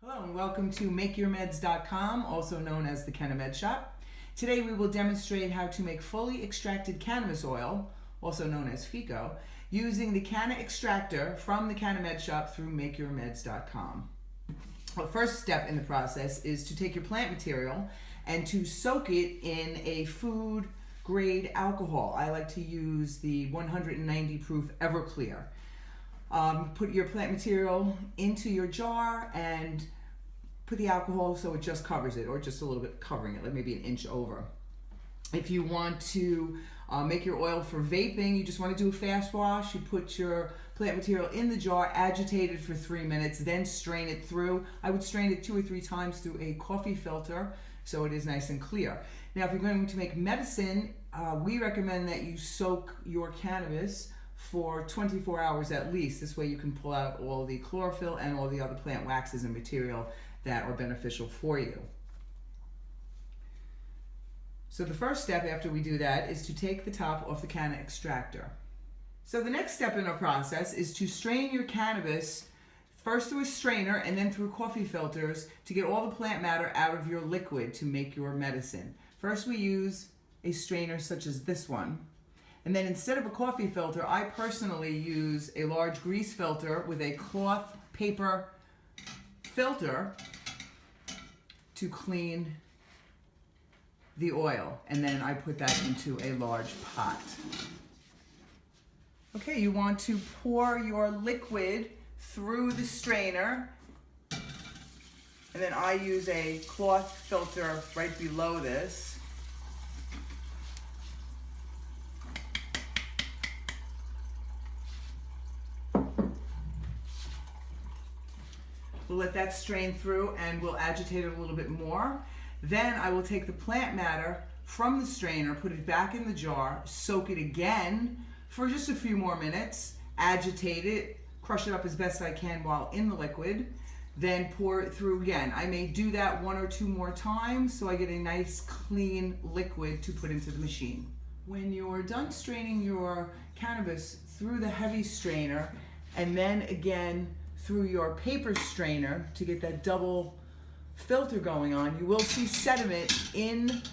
Hello and welcome to MakeYourMeds.com, also known as the Canna Med Shop. Today we will demonstrate how to make fully extracted cannabis oil, also known as FECO, using the Canna Extractor from the Canna Med Shop through MakeYourMeds.com. The first step in the process is to take your plant material and to soak it in a food grade alcohol. I like to use the 190 proof Everclear. Put your plant material into your jar and put the alcohol so it just covers it, or just a little bit covering it, like maybe an inch over. If you want to make your oil for vaping, you just want to do a fast wash, you put your plant material in the jar, agitate it for 3 minutes, then strain it through. I would strain it 2 or 3 times through a coffee filter so it is nice and clear. Now if you're going to make medicine, we recommend that you soak your cannabis for 24 hours at least. This way you can pull out all the chlorophyll and all the other plant waxes and material that are beneficial for you. So the first step after we do that is to take the top off the Canna Extractor. So the next step in our process is to strain your cannabis first through a strainer and then through coffee filters to get all the plant matter out of your liquid to make your medicine. First we use a strainer such as this one. And then instead of a coffee filter, I personally use a large grease filter with a cloth paper filter to clean the oil. And then I put that into a large pot. Okay, you want to pour your liquid through the strainer. And then I use a cloth filter right below this. We'll let that strain through and we'll agitate it a little bit more. Then I will take the plant matter from the strainer, put it back in the jar, soak it again for just a few more minutes, agitate it, crush it up as best I can while in the liquid, then pour it through again. I may do that 1 or 2 more times so I get a nice clean liquid to put into the machine. When you're done straining your cannabis through the heavy strainer and then again through your paper strainer to get that double filter going on, you will see sediment in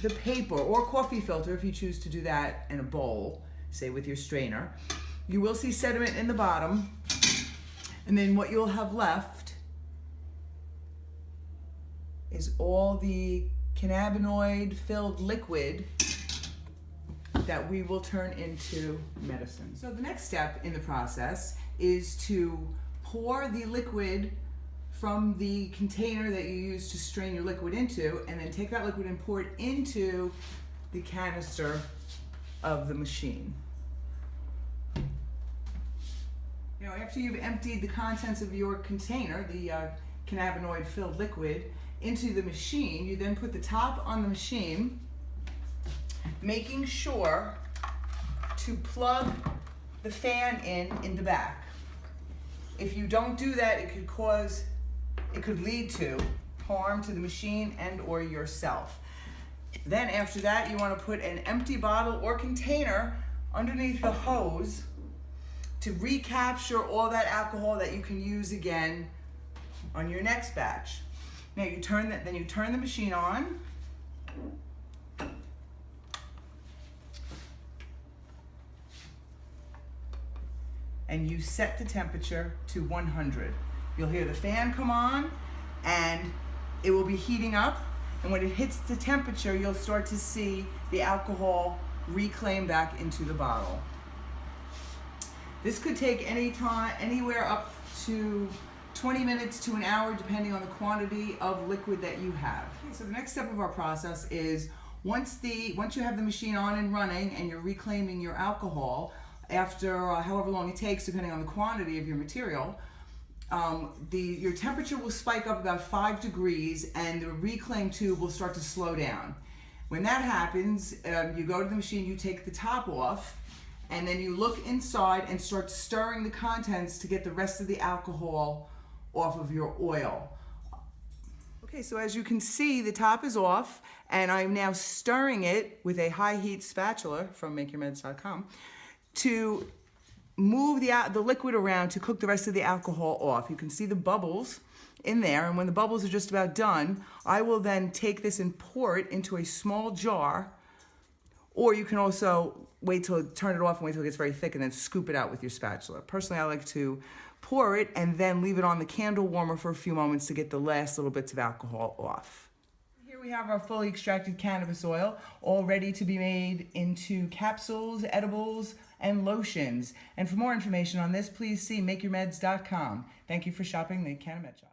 the paper, or coffee filter if you choose to do that in a bowl, say with your strainer. You will see sediment in the bottom, and then what you'll have left is all the cannabinoid filled liquid that we will turn into medicine. So the next step in the process is to pour the liquid from the container that you use to strain your liquid into, and then take that liquid and pour it into the canister of the machine. Now, after you've emptied the contents of your container, the cannabinoid filled liquid, into the machine, you then put the top on the machine, making sure to plug the fan in the back. If you don't do that, it could lead to harm to the machine and or yourself. Then after that, you want to put an empty bottle or container underneath the hose to recapture all that alcohol that you can use again on your next batch. Now you turn the machine on. And you set the temperature to 100. You'll hear the fan come on and it will be heating up, and when it hits the temperature you'll start to see the alcohol reclaim back into the bottle. This could take anywhere up to 20 minutes to an hour depending on the quantity of liquid that you have. Okay, so the next step of our process is once you have the machine on and running and you're reclaiming your alcohol, after however long it takes, depending on the quantity of your material, your temperature will spike up about 5 degrees and the reclaim tube will start to slow down. When that happens, you go to the machine, you take the top off, and then you look inside and start stirring the contents to get the rest of the alcohol off of your oil. Okay, so as you can see, the top is off, and I'm now stirring it with a high heat spatula from MakeYourMeds.com to move the liquid around to cook the rest of the alcohol off. You can see the bubbles in there, and when the bubbles are just about done, I will then take this and pour it into a small jar, or you can also turn it off and wait till it gets very thick and then scoop it out with your spatula. Personally, I like to pour it and then leave it on the candle warmer for a few moments to get the last little bits of alcohol off. Here we have our fully extracted cannabis oil, all ready to be made into capsules, edibles, and lotions. And for more information on this, please see makeyourmeds.com. Thank you for shopping the Canna Med Shop.